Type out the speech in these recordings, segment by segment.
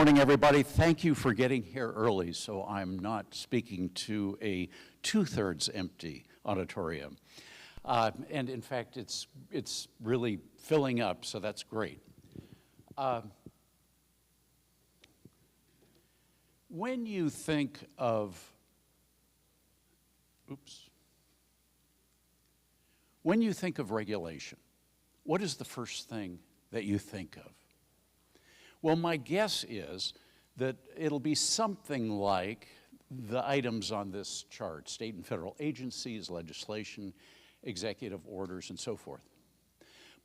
morning, everybody. Thank you for getting here early, so I'm not speaking to a two-thirds empty auditorium. And in fact, it's really filling up, so that's great. When you think of, when you think of regulation, what is the first thing that you think of? Well, my guess is that it'll be something like the items on this chart: state and federal agencies, legislation, executive orders, and so forth.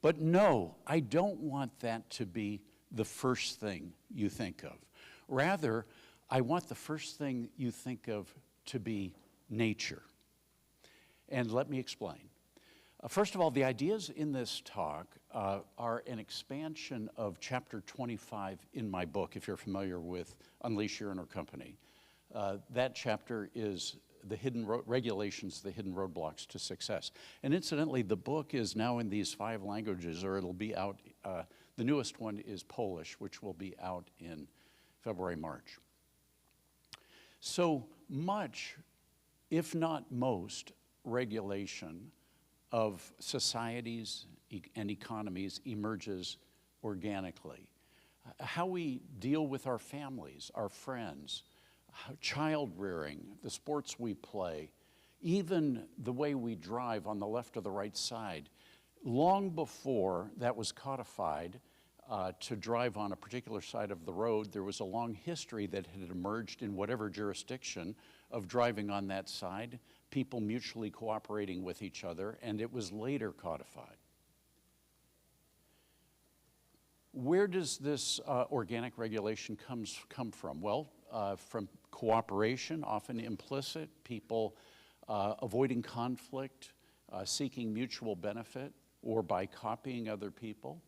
But no, I don't want that to be the first thing you think of. Rather, I want the first thing you think of to be nature. And let me explain. First of all, the ideas in this talk are an expansion of chapter 25 in my book, if you're familiar with Unleash Your Inner Company. That chapter is the hidden regulations, the hidden roadblocks to success. And incidentally, the book is now in these 5 languages, or it'll be out. The newest one is Polish, which will be out in February, March. So much, if not most, regulation of societies and economies emerges organically. How we deal with our families, our friends, child rearing, the sports we play, even the way we drive on the left or the right side. Long before that was codified to drive on a particular side of the road, there was a long history that had emerged in whatever jurisdiction of driving on that side, people mutually cooperating with each other, and it was later codified. Where does this organic regulation come from? Well, from cooperation, often implicit, people avoiding conflict, seeking mutual benefit, or by copying other people.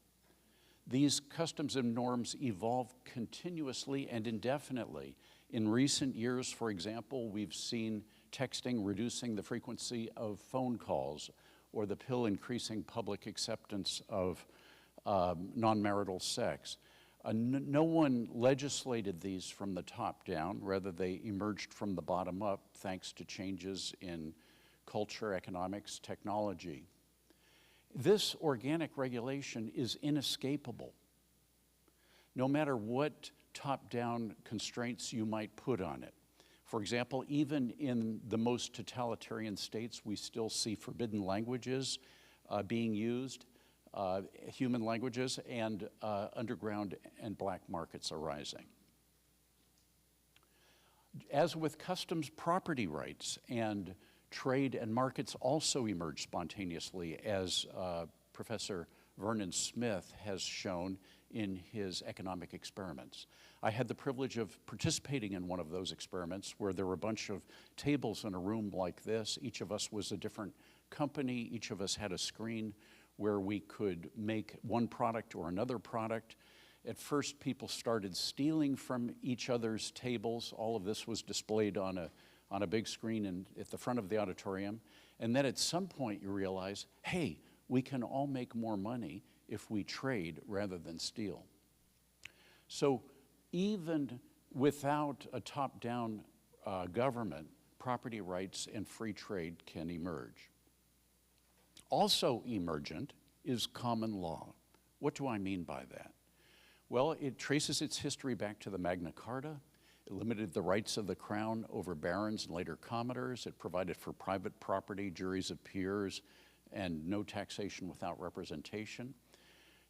These customs and norms evolve continuously and indefinitely. In recent years, for example, we've seen texting reducing the frequency of phone calls, or the pill increasing public acceptance of non-marital sex. No one legislated these from the top down, rather they emerged from the bottom up thanks to changes in culture, economics, technology. This organic regulation is inescapable. No matter what top-down constraints you might put on it. For example, even in the most totalitarian states, we still see forbidden languages being used, human languages, and underground and black markets arising. As with customs, property rights and trade and markets also emerge spontaneously, as Professor Vernon Smith has shown in his economic experiments. I had the privilege of participating in one of those experiments where there were a bunch of tables in a room like this. Each of us was a different company. Each of us had a screen where we could make one product or another product. At first, people started stealing from each other's tables. All of this was displayed on a big screen at the front of the auditorium. And then at some point you realize, hey, we can all make more money if we trade rather than steal. So even without a top-down government, property rights and free trade can emerge. Also emergent is common law. What do I mean by that? Well, it traces its history back to the Magna Carta. It limited the rights of the crown over barons and later commoners. It provided for private property, juries of peers, and no taxation without representation.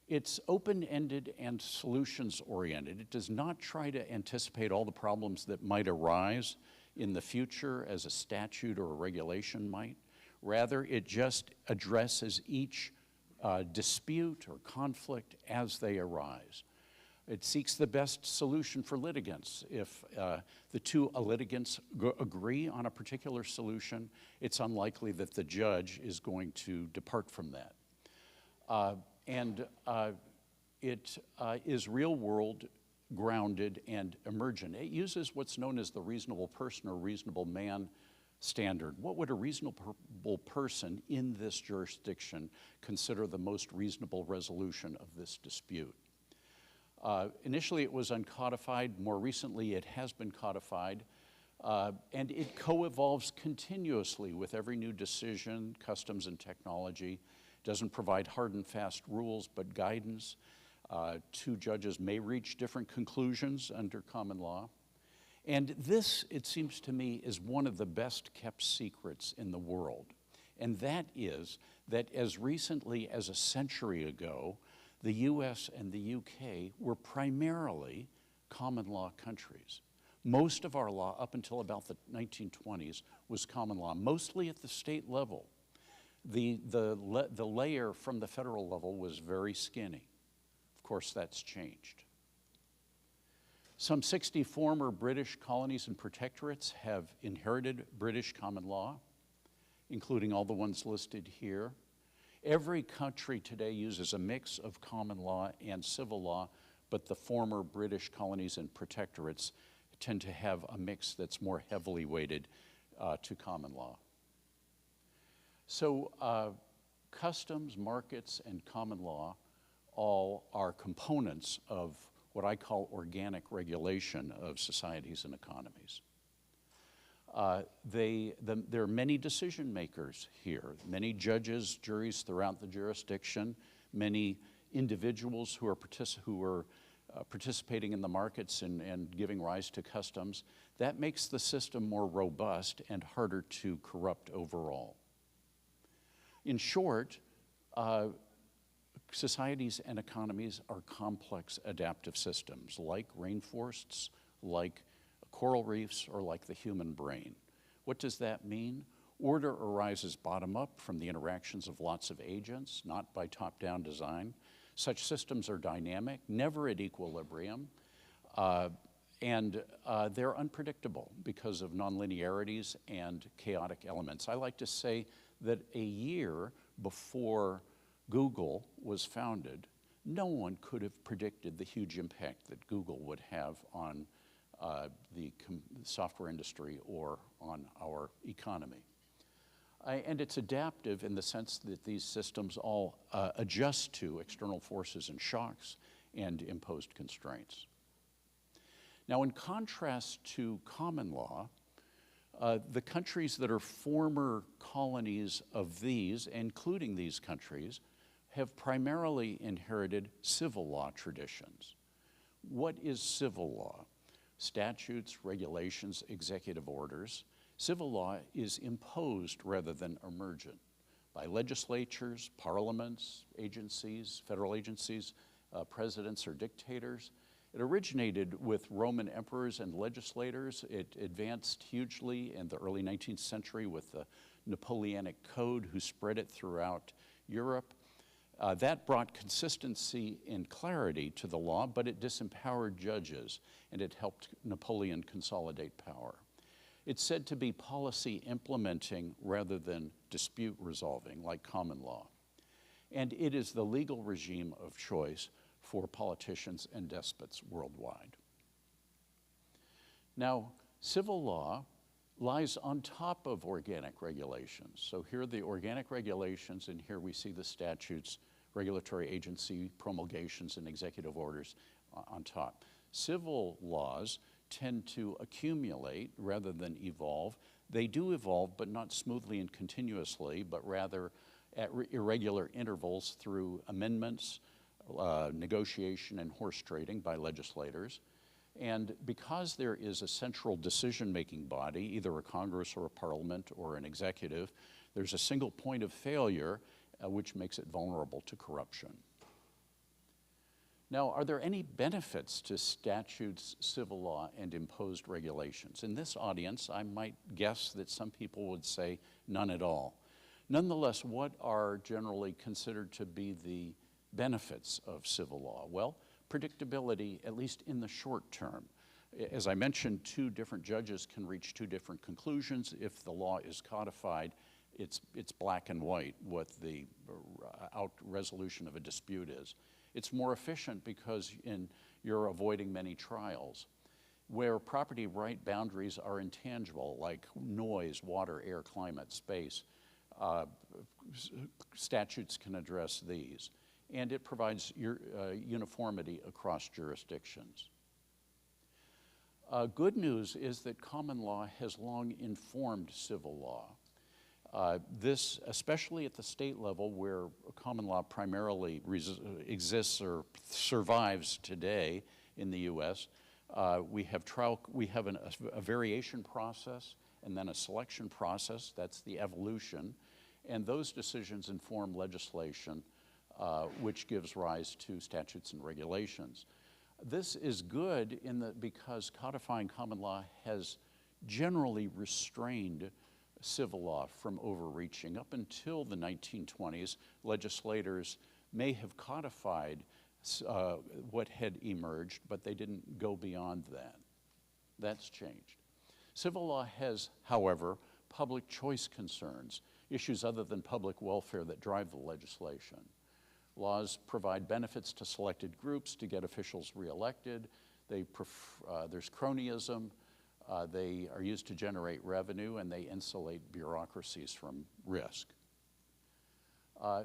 It's open-ended and solutions-oriented. It does not try to anticipate all the problems that might arise in the future as a statute or a regulation might. Rather, it just addresses each dispute or conflict as they arise. It seeks the best solution for litigants. If the two litigants agree on a particular solution, it's unlikely that the judge is going to depart from that. It is real-world grounded and emergent. It uses what's known as the reasonable person or reasonable man standard. What would a reasonable person in this jurisdiction consider the most reasonable resolution of this dispute? Initially, it was uncodified. More recently, it has been codified. And it co-evolves continuously with every new decision, customs, and technology. It doesn't provide hard and fast rules, but guidance. Two judges may reach different conclusions under common law. And this, it seems to me, is one of the best kept secrets in the world. And that is that as recently as a century ago, the US and the UK were primarily common law countries. Most of our law, up until about the 1920s, was common law, mostly at the state level. The layer from the federal level was very skinny. Of course, that's changed. Some 60 former British colonies and protectorates have inherited British common law, including all the ones listed here. Every country today uses a mix of common law and civil law, but the former British colonies and protectorates tend to have a mix that's more heavily weighted to common law. So customs, markets, and common law all are components of what I call organic regulation of societies and economies. There are many decision makers here, many judges, juries throughout the jurisdiction, many individuals who are participating in the markets and giving rise to customs. That makes the system more robust and harder to corrupt overall. In short, societies and economies are complex adaptive systems like rainforests, like coral reefs, or like the human brain. What does that mean? Order arises bottom up from the interactions of lots of agents, not by top-down design. Such systems are dynamic, never at equilibrium, and they're unpredictable because of nonlinearities and chaotic elements. I like to say that a year before Google was founded, no one could have predicted the huge impact that Google would have on the software industry or on our economy. And it's adaptive in the sense that these systems all adjust to external forces and shocks and imposed constraints. Now, in contrast to common law, the countries that are former colonies of these, including these countries, have primarily inherited civil law traditions. What is civil law? Statutes, regulations, executive orders. Civil law is imposed rather than emergent by legislatures, parliaments, agencies, federal agencies, presidents or dictators. It originated with Roman emperors and legislators. It advanced hugely in the early 19th century with the Napoleonic Code, who spread it throughout Europe. That brought consistency and clarity to the law, but it disempowered judges, and it helped Napoleon consolidate power. It's said to be policy implementing rather than dispute resolving, like common law. And it is the legal regime of choice for politicians and despots worldwide. Now, civil law lies on top of organic regulations. So here are the organic regulations, and here we see the statutes, regulatory agency promulgations, and executive orders on top. Civil laws tend to accumulate rather than evolve. They do evolve, but not smoothly and continuously, but rather at irregular intervals through amendments, negotiation, and horse trading by legislators. And because there is a central decision-making body, either a Congress or a parliament or an executive, there's a single point of failure, which makes it vulnerable to corruption. Now, are there any benefits to statutes, civil law, and imposed regulations? In this audience, I might guess that some people would say none at all. Nonetheless, what are generally considered to be the benefits of civil law? Well, predictability, at least in the short term. As I mentioned, two different judges can reach two different conclusions. If the law is codified, it's black and white what the resolution of a dispute is. It's more efficient because you're avoiding many trials. Where property right boundaries are intangible, like noise, water, air, climate, space, statutes can address these. and it provides uniformity across jurisdictions. Good news is that common law has long informed civil law. This, especially at the state level where common law primarily exists or survives today in the U.S., we have a variation process and then a selection process. That's the evolution. And those decisions inform legislation, which gives rise to statutes and regulations. This is good because codifying common law has generally restrained civil law from overreaching. Up until the 1920s, legislators may have codified what had emerged, but they didn't go beyond that. That's changed. Civil law has, however, public choice concerns, issues other than public welfare that drive the legislation. Laws provide benefits to selected groups to get officials reelected. There's cronyism. They are used to generate revenue, and they insulate bureaucracies from risk.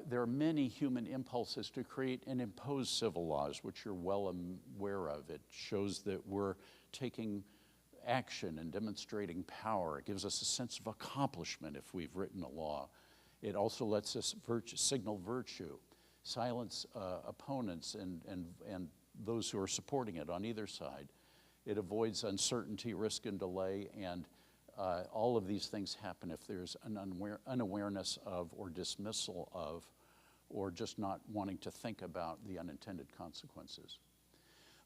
There are many human impulses to create and impose civil laws, which you're well aware of. It shows that we're taking action and demonstrating power. It gives us a sense of accomplishment if we've written a law. It also lets us signal virtue, silence opponents and those who are supporting it on either side. It avoids uncertainty, risk, and delay, and all of these things happen if there's an unawareness of or dismissal of or just not wanting to think about the unintended consequences.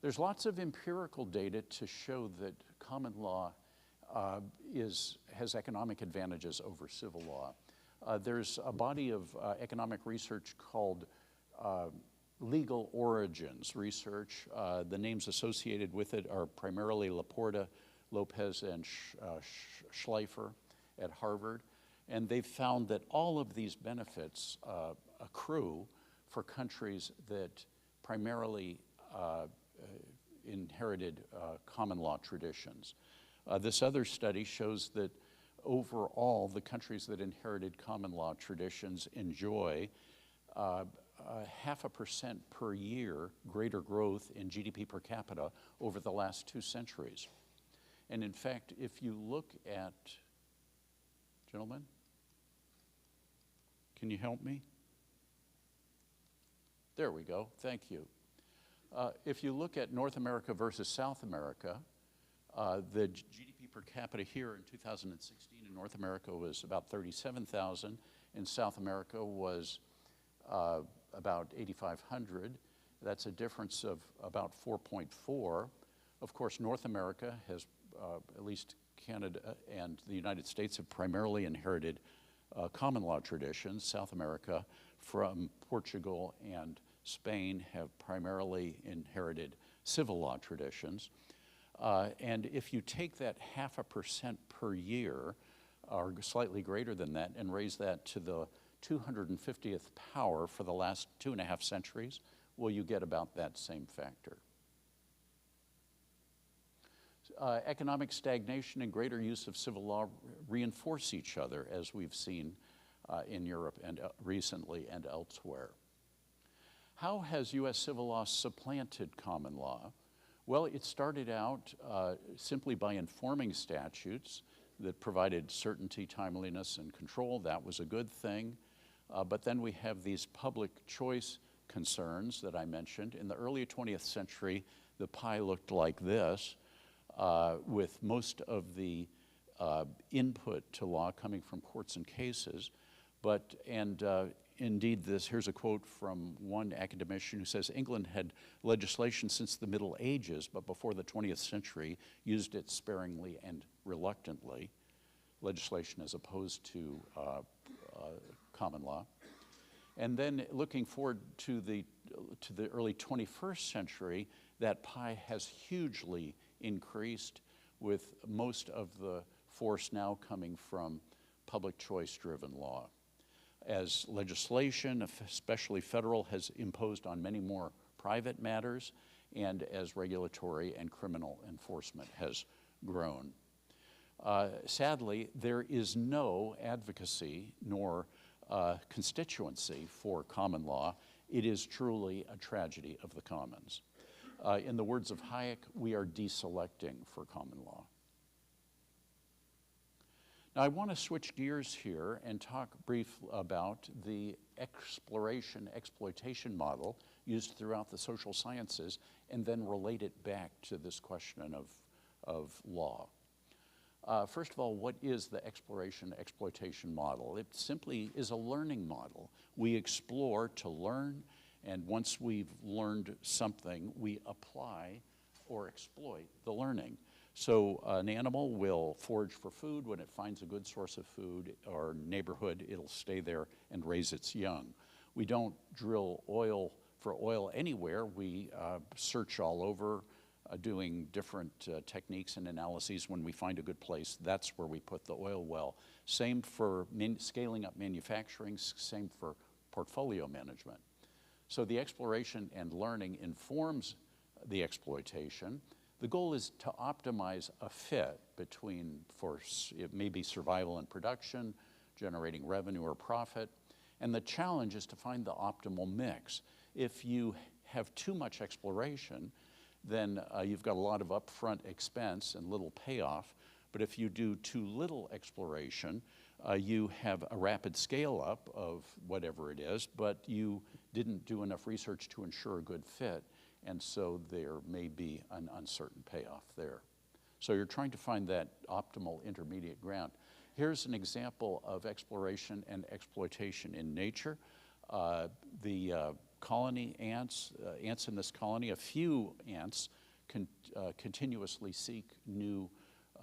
There's lots of empirical data to show that common law has economic advantages over civil law. There's a body of economic research called legal origins research. The names associated with it are primarily Laporta, Lopez, and Schleifer at Harvard. And they've found that all of these benefits accrue for countries that primarily inherited common law traditions. This other study shows that overall, the countries that inherited common law traditions enjoy 0.5% per year greater growth in GDP per capita over the last 2 centuries. And in fact, if you look at, gentlemen, can you help me? There we go, thank you. If you look at North America versus South America, the GDP per capita here in 2016 in North America was about 37,000, and South America was about 8,500. That's a difference of about 4.4. Of course, North America has, at least Canada and the United States, have primarily inherited common law traditions. South America from Portugal and Spain have primarily inherited civil law traditions. And if you take that 0.5% per year, or slightly greater than that, and raise that to the 250th power for the last 2.5 centuries, well, you get about that same factor. Economic stagnation and greater use of civil law reinforce each other, as we've seen in Europe and recently and elsewhere. How has U.S. civil law supplanted common law? Well, it started out simply by informing statutes that provided certainty, timeliness, and control. That was a good thing. But then we have these public choice concerns that I mentioned. In the early 20th century, the pie looked like this, with most of the input to law coming from courts and cases. Indeed, here's a quote from one academician who says, England had legislation since the Middle Ages, but before the 20th century used it sparingly and reluctantly, legislation as opposed to common law. And then looking forward to the early 21st century, that pie has hugely increased, with most of the force now coming from public choice-driven law. As legislation, especially federal, has imposed on many more private matters, and as regulatory and criminal enforcement has grown. Sadly, there is no advocacy nor constituency for common law, it is truly a tragedy of the commons. In the words of Hayek, we are deselecting for common law. Now, I want to switch gears here and talk briefly about the exploration-exploitation model used throughout the social sciences, and then relate it back to this question of law. First of all, what is the exploration-exploitation model? It simply is a learning model. We explore to learn, and once we've learned something, we apply or exploit the learning. So an animal will forage for food. When it finds a good source of food or neighborhood, it'll stay there and raise its young. We don't drill oil for oil anywhere. We search all over, doing different techniques and analyses. When we find a good place, that's where we put the oil well. Same for scaling up manufacturing, same for portfolio management. So the exploration and learning informs the exploitation. The goal is to optimize a fit between, it may be survival and production, generating revenue or profit, and the challenge is to find the optimal mix. If you have too much exploration, then you've got a lot of upfront expense and little payoff, but if you do too little exploration, you have a rapid scale up of whatever it is, but you didn't do enough research to ensure a good fit, and so there may be an uncertain payoff there. So you're trying to find that optimal intermediate ground. Here's an example of exploration and exploitation in nature. The colony ants in this colony, a few ants continuously seek new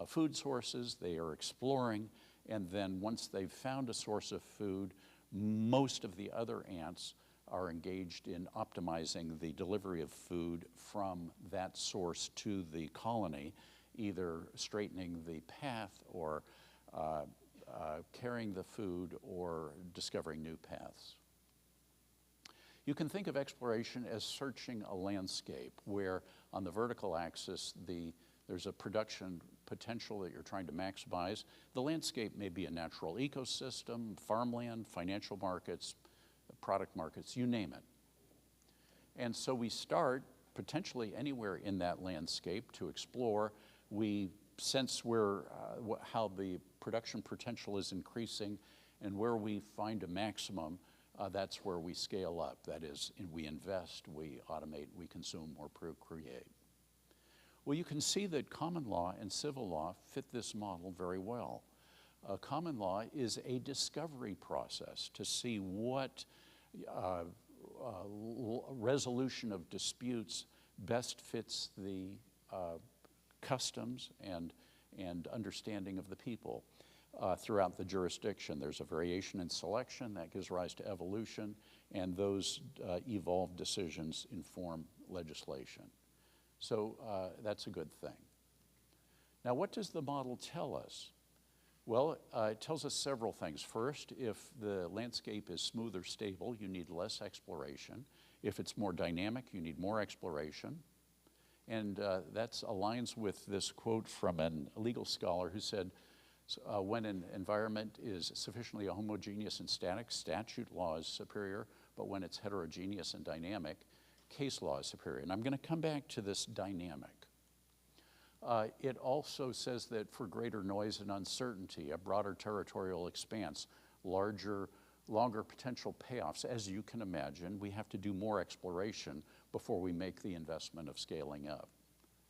food sources. They are exploring, and then once they've found a source of food, most of the other ants are engaged in optimizing the delivery of food from that source to the colony, either straightening the path or carrying the food or discovering new paths. You can think of exploration as searching a landscape where on the vertical axis there's a production potential that you're trying to maximize. The landscape may be a natural ecosystem, farmland, financial markets, product markets, you name it. And so we start potentially anywhere in that landscape to explore. We sense how the production potential is increasing, and where we find a maximum, that's where we scale up. That is, we invest, we automate, we consume, or procreate. Well, you can see that common law and civil law fit this model very well. Common law is a discovery process to see what resolution of disputes best fits the customs and understanding of the people throughout the jurisdiction. There's a variation in selection that gives rise to evolution, and those evolved decisions inform legislation. So that's a good thing. Now, what does the model tell us? Well, it tells us several things. First, if the landscape is smooth or stable, you need less exploration. If it's more dynamic, you need more exploration. And that aligns with this quote from a legal scholar who said, when an environment is sufficiently homogeneous and static, statute law is superior, but when it's heterogeneous and dynamic, case law is superior. And I'm going to come back to this dynamic. It also says that for greater noise and uncertainty, a broader territorial expanse, longer potential payoffs, as you can imagine, we have to do more exploration before we make the investment of scaling up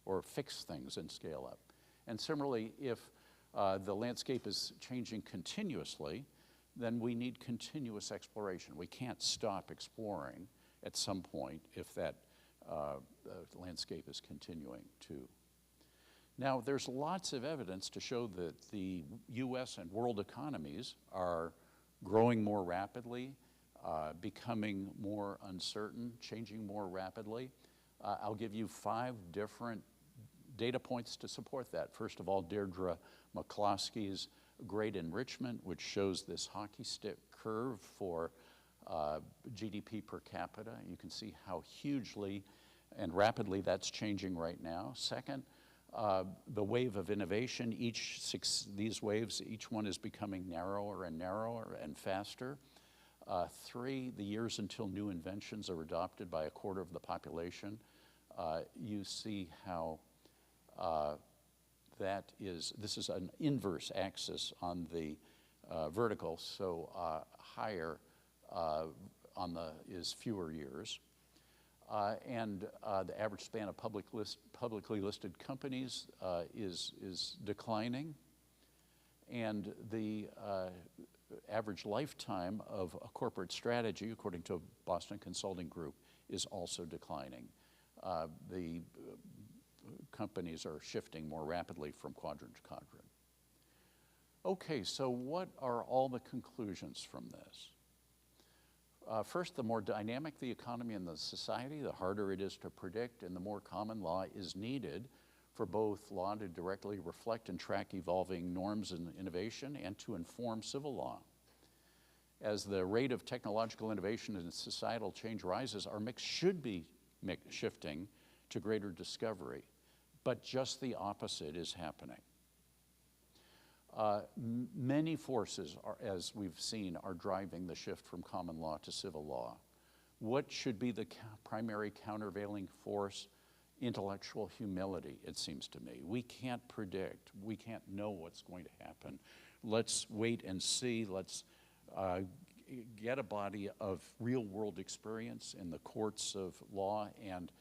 or fix things and scale up. And similarly, if the landscape is changing continuously, then we need continuous exploration. We can't stop exploring at some point if that landscape is continuing to. Now, there's lots of evidence to show that the US and world economies are growing more rapidly, becoming more uncertain, changing more rapidly. I'll give you 5 different data points to support that. First of all, Deirdre McCloskey's Great Enrichment, which shows this hockey stick curve for GDP per capita. You can see how hugely and rapidly that's changing right now. Second, the wave of innovation, these waves, each one is becoming narrower and narrower and faster. 3, the years until new inventions are adopted by a quarter of the population. You see how this is an inverse axis on the vertical, so higher is fewer years. And the average span of publicly listed companies is declining. And the average lifetime of a corporate strategy, according to Boston Consulting Group, is also declining. The companies are shifting more rapidly from quadrant to quadrant. Okay, so what are all the conclusions from this? First, the more dynamic the economy and the society, the harder it is to predict, and the more common law is needed for both law to directly reflect and track evolving norms and innovation and to inform civil law. As the rate of technological innovation and societal change rises, our mix should be shifting to greater discovery, but just the opposite is happening. Many forces, as we've seen, are driving the shift from common law to civil law. What should be the primary countervailing force? Intellectual humility, it seems to me. We can't predict. We can't know what's going to happen. Let's wait and see. Let's get a body of real-world experience in the courts of law, and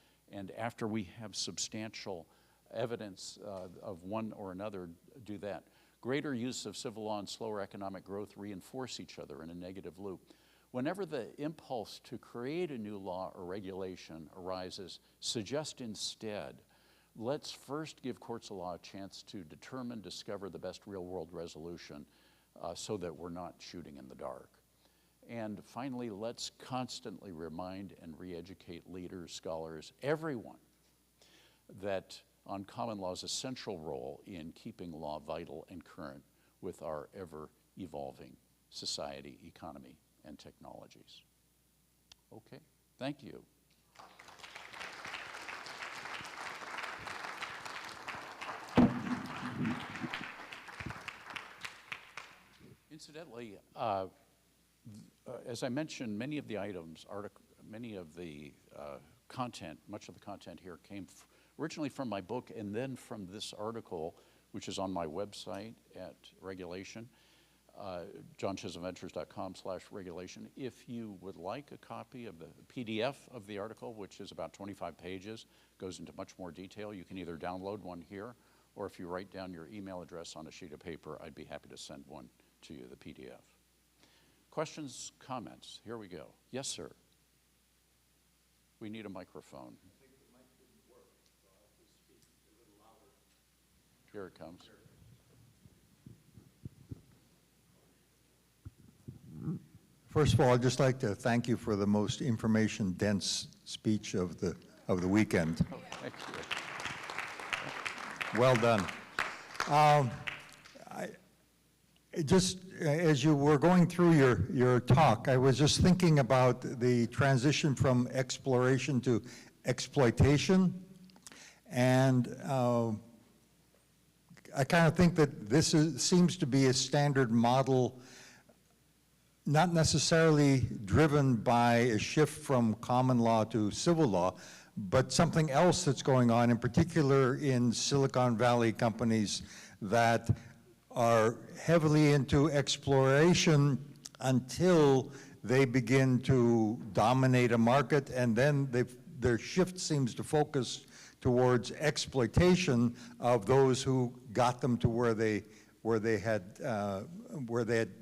after we have substantial evidence of one or another, do that. Greater use of civil law and slower economic growth reinforce each other in a negative loop. Whenever the impulse to create a new law or regulation arises, suggest instead, let's first give courts of law a chance to determine, discover the best real-world resolution so that we're not shooting in the dark. And finally, let's constantly remind and re-educate leaders, scholars, everyone, that on common law's essential role in keeping law vital and current with our ever-evolving society, economy, and technologies. Okay, thank you. Incidentally, as I mentioned, many of the items, many of the content, much of the content here came originally from my book and then from this article, which is on my website at Regulation. johnchisholmventures.com/regulation. If you would like a copy of the PDF of the article, which is about 25 pages, goes into much more detail, you can either download one here, or if you write down your email address on a sheet of paper, I'd be happy to send one to you, the PDF. Questions, comments? Here we go. Yes, sir. We need a microphone. I think the mic didn't work, so I'll have to speak a little louder. Here it comes. First of all, I'd just like to thank you for the most information-dense speech of the weekend. Oh, thank you. Well done. Just as you were going through your talk, I was just thinking about the transition from exploration to exploitation, and I kind of think that this seems to be a standard model, not necessarily driven by a shift from common law to civil law, but something else that's going on, in particular in Silicon Valley companies that are heavily into exploration until they begin to dominate a market, and then their shift seems to focus towards exploitation of those who got them to where they had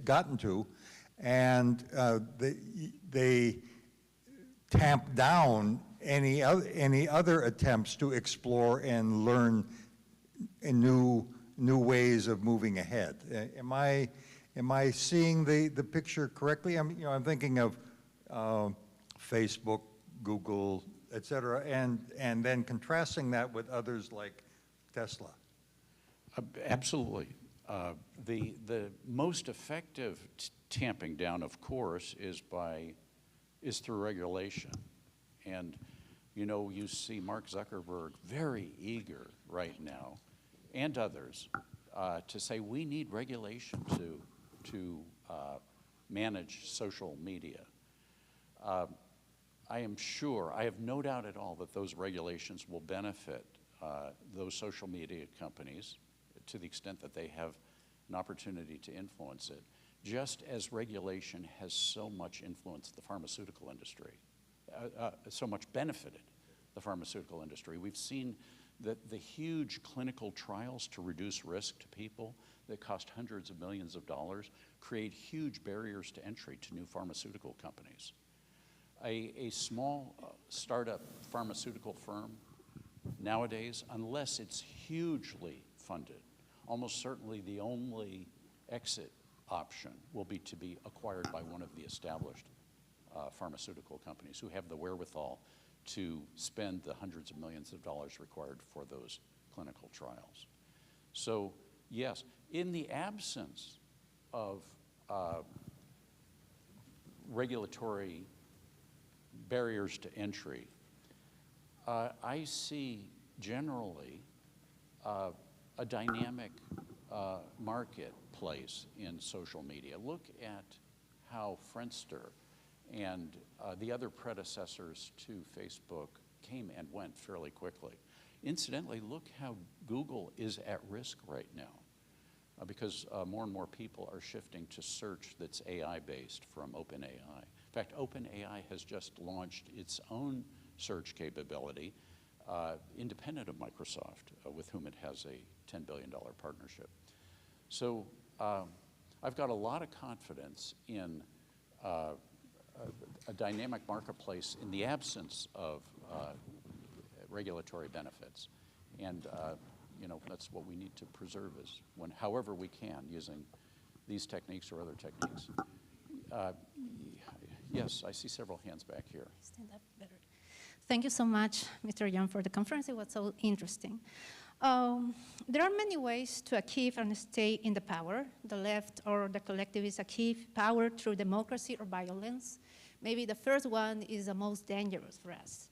gotten to. And they tamp down any other attempts to explore and learn new ways of moving ahead. Am I seeing the picture correctly? I'm thinking of Facebook, Google, et cetera, and then contrasting that with others like Tesla. Absolutely. The most effective tamping down, of course, is through regulation. And you see Mark Zuckerberg very eager right now, and others, to say we need regulation to manage social media. I am sure, I have no doubt at all that those regulations will benefit those social media companies to the extent that they have an opportunity to influence it, just as regulation has so much influenced the pharmaceutical industry, so much benefited the pharmaceutical industry. We've seen that the huge clinical trials to reduce risk to people that cost hundreds of millions of dollars create huge barriers to entry to new pharmaceutical companies. A small startup pharmaceutical firm nowadays, unless it's hugely funded, almost certainly the only exit option will be to be acquired by one of the established pharmaceutical companies who have the wherewithal to spend the hundreds of millions of dollars required for those clinical trials. So yes, in the absence of regulatory barriers to entry, I see generally a dynamic marketplace in social media. Look at how Friendster and the other predecessors to Facebook came and went fairly quickly. Incidentally, look how Google is at risk right now because more and more people are shifting to search that's AI-based from OpenAI. In fact, OpenAI has just launched its own search capability independent of Microsoft, with whom it has a $10 billion partnership. So I've got a lot of confidence in a dynamic marketplace in the absence of regulatory benefits. And you know, that's what we need to preserve is however we can, using these techniques or other techniques. Yes, I see several hands back here. Stand up better. Thank you so much, Mr. Young, for the conference. It was so interesting. There are many ways to achieve and stay in the power. The left or the collectivists achieve power through democracy or violence. Maybe the first one is the most dangerous for us.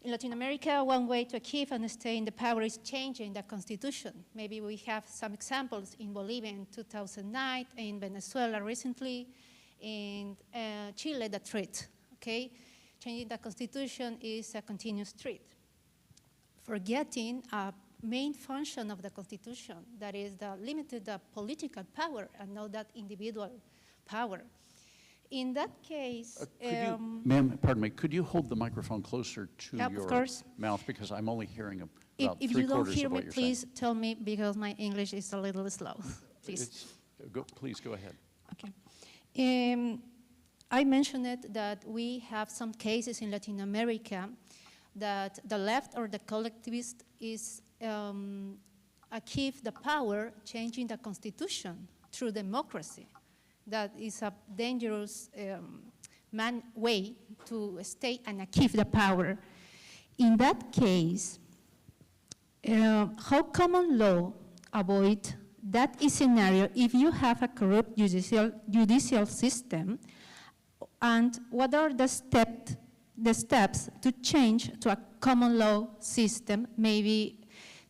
In Latin America, one way to achieve and stay in the power is changing the constitution. Maybe we have some examples in Bolivia in 2009, in Venezuela recently, in Chile, the threat, okay? Changing the constitution is a continuous threat. Forgetting a main function of the constitution, that is the limited political power and not that individual power. In that case, ma'am, pardon me, could you hold the microphone closer to your course. Mouth because I'm only hearing about if you don't hear me, please tell me because my English is a little slow. Please. Please go ahead. Okay. I mentioned it that we have some cases in Latin America that the left or the collectivist is achieve the power changing the constitution through democracy. That is a dangerous way to stay and achieve the power. In that case, how common law avoid that scenario if you have a corrupt judicial system, and what are the steps to change to a common law system, maybe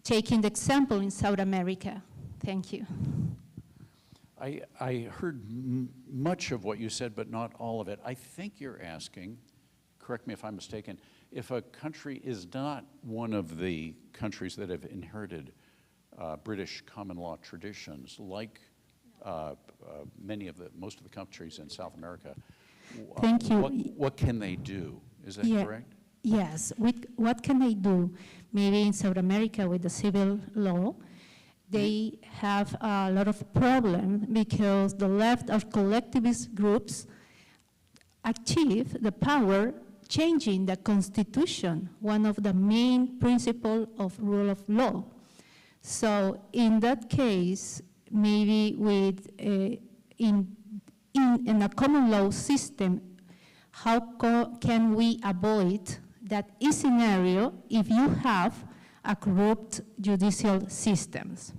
taking the example in South America? Thank you. I heard much of what you said, but not all of it. I think you're asking, correct me if I'm mistaken, if a country is not one of the countries that have inherited British common law traditions, like most of the countries in South America. Thank you. What can they do? Is that correct? Yes. What can they do? Maybe in South America with the civil law, they have a lot of problems because the left of collectivist groups achieve the power changing the constitution, one of the main principles of rule of law. So in that case, maybe with in a common law system, how can we avoid that scenario if you have a corrupt judicial systems?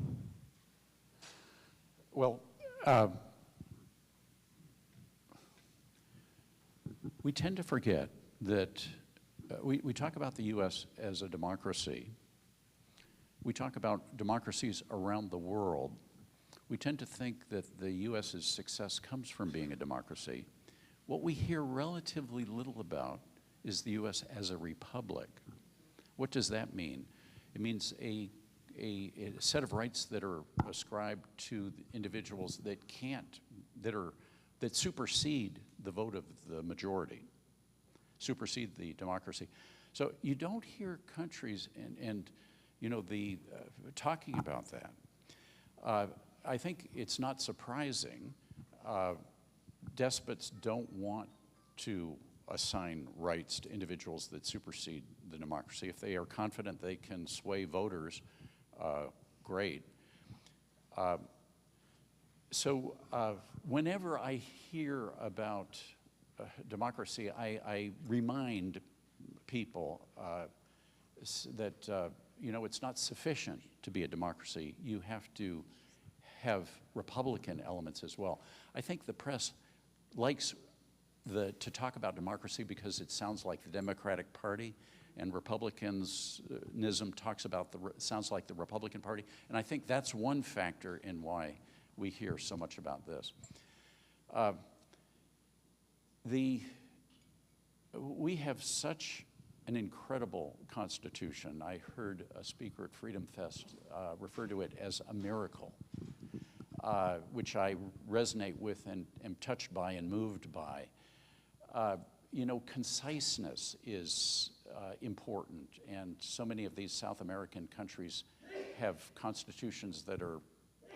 Well, we tend to forget that we talk about the U.S. as a democracy. We talk about democracies around the world we tend to think that the U.S.'s success comes from being a democracy. What we hear relatively little about is the U.S. as a republic. What does that mean? It means a set of rights that are ascribed to individuals that that supersede the vote of the majority, supersede the democracy. So you don't hear countries talking about that. I think it's not surprising. Despots don't want to assign rights to individuals that supersede the democracy. If they are confident they can sway voters, great. So whenever I hear about democracy, I remind people that it's not sufficient to be a democracy. You have to have Republican elements as well. I think the press likes to talk about democracy because it sounds like the Democratic Party, and Republicanism sounds like the Republican Party, and I think that's one factor in why we hear so much about this. We have such an incredible Constitution. I heard a speaker at Freedom Fest refer to it as a miracle, which I resonate with and am touched by and moved by. Conciseness is important, and so many of these South American countries have constitutions that are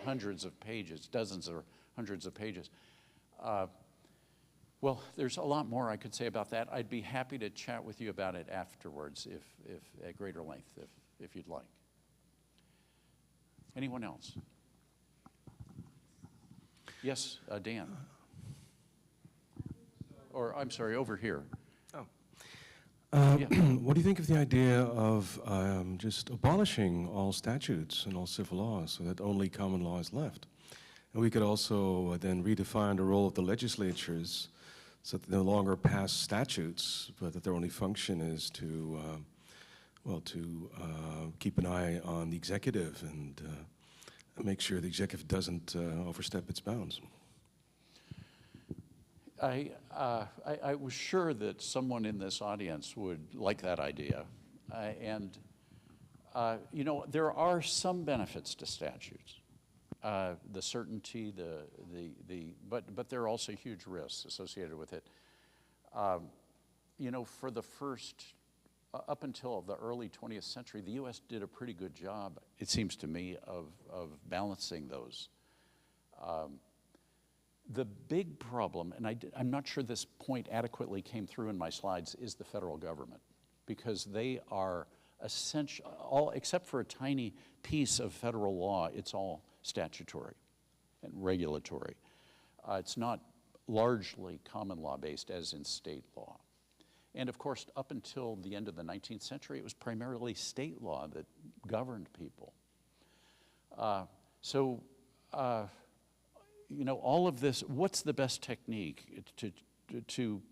hundreds of pages, dozens or hundreds of pages. Well, there's a lot more I could say about that. I'd be happy to chat with you about it afterwards, if at greater length, if you'd like. Anyone else? Yes, Dan. Or, I'm sorry, over here. Yeah. What do you think of the idea of just abolishing all statutes and all civil laws so that only common law is left? And we could also then redefine the role of the legislatures so that they no longer pass statutes, but that their only function is to keep an eye on the executive and make sure the executive doesn't overstep its bounds. I was sure that someone in this audience would like that idea. There are some benefits to statutes. The certainty, but there are also huge risks associated with it. For the first, up until the early 20th century, the U.S. did a pretty good job, it seems to me, of balancing those. The big problem, and I'm not sure this point adequately came through in my slides, is the federal government, because they are essential, except for a tiny piece of federal law, it's all statutory and regulatory. It's not largely common law based as in state law. And of course, up until the end of the 19th century, it was primarily state law that governed people. All of this, what's the best technique to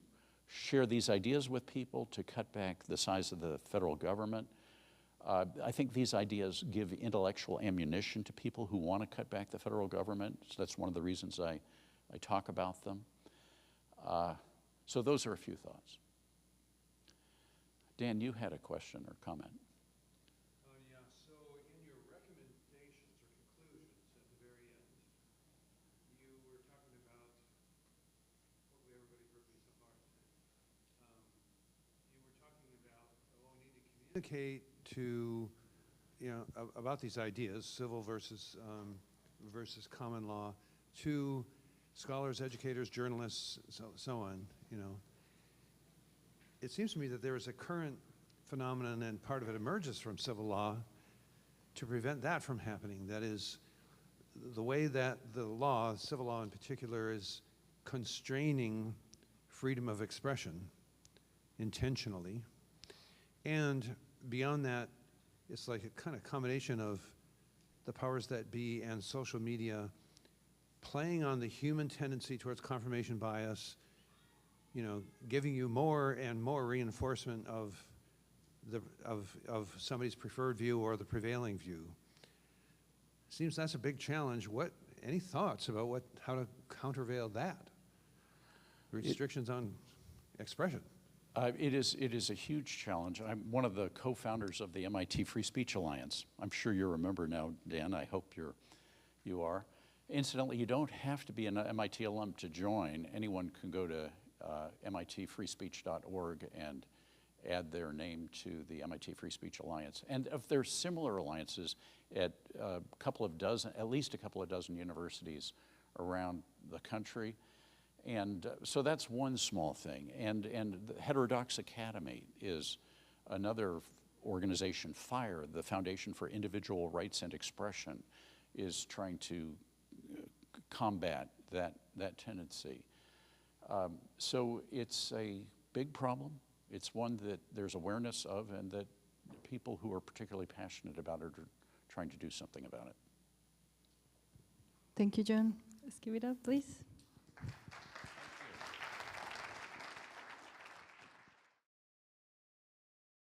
share these ideas with people, to cut back the size of the federal government? I think these ideas give intellectual ammunition to people who want to cut back the federal government. So that's one of the reasons I talk about them. So those are a few thoughts. Dan, you had a question or comment. Yeah, so in your recommendations or conclusions at the very end, you were talking about, hopefully everybody heard me so far, you were talking about, we need to communicate to, about these ideas, civil versus common law, to scholars, educators, journalists, so on, It seems to me that there is a current phenomenon, and part of it emerges from civil law, to prevent that from happening. That is, the way that the law, civil law in particular, is constraining freedom of expression intentionally. And beyond that, it's like a kind of combination of the powers that be and social media playing on the human tendency towards confirmation bias, giving you more and more reinforcement of somebody's preferred view or the prevailing view. Seems that's a big challenge. any thoughts about how to countervail that? Restrictions on expression. It is a huge challenge. I'm one of the co-founders of the MIT Free Speech Alliance. I'm sure you're a member now, Dan. I hope you are. Incidentally, you don't have to be an MIT alum to join. Anyone can go to mitfreespeech.org and add their name to the MIT Free Speech Alliance. And if there's similar alliances at at least a couple of dozen universities around the country. And so that's one small thing. And the Heterodox Academy is another organization. FIRE, the Foundation for Individual Rights and Expression, is trying to combat that tendency. So it's a big problem. It's one that there's awareness of, and that people who are particularly passionate about it are trying to do something about it. Thank you, John. Let's give it up, please.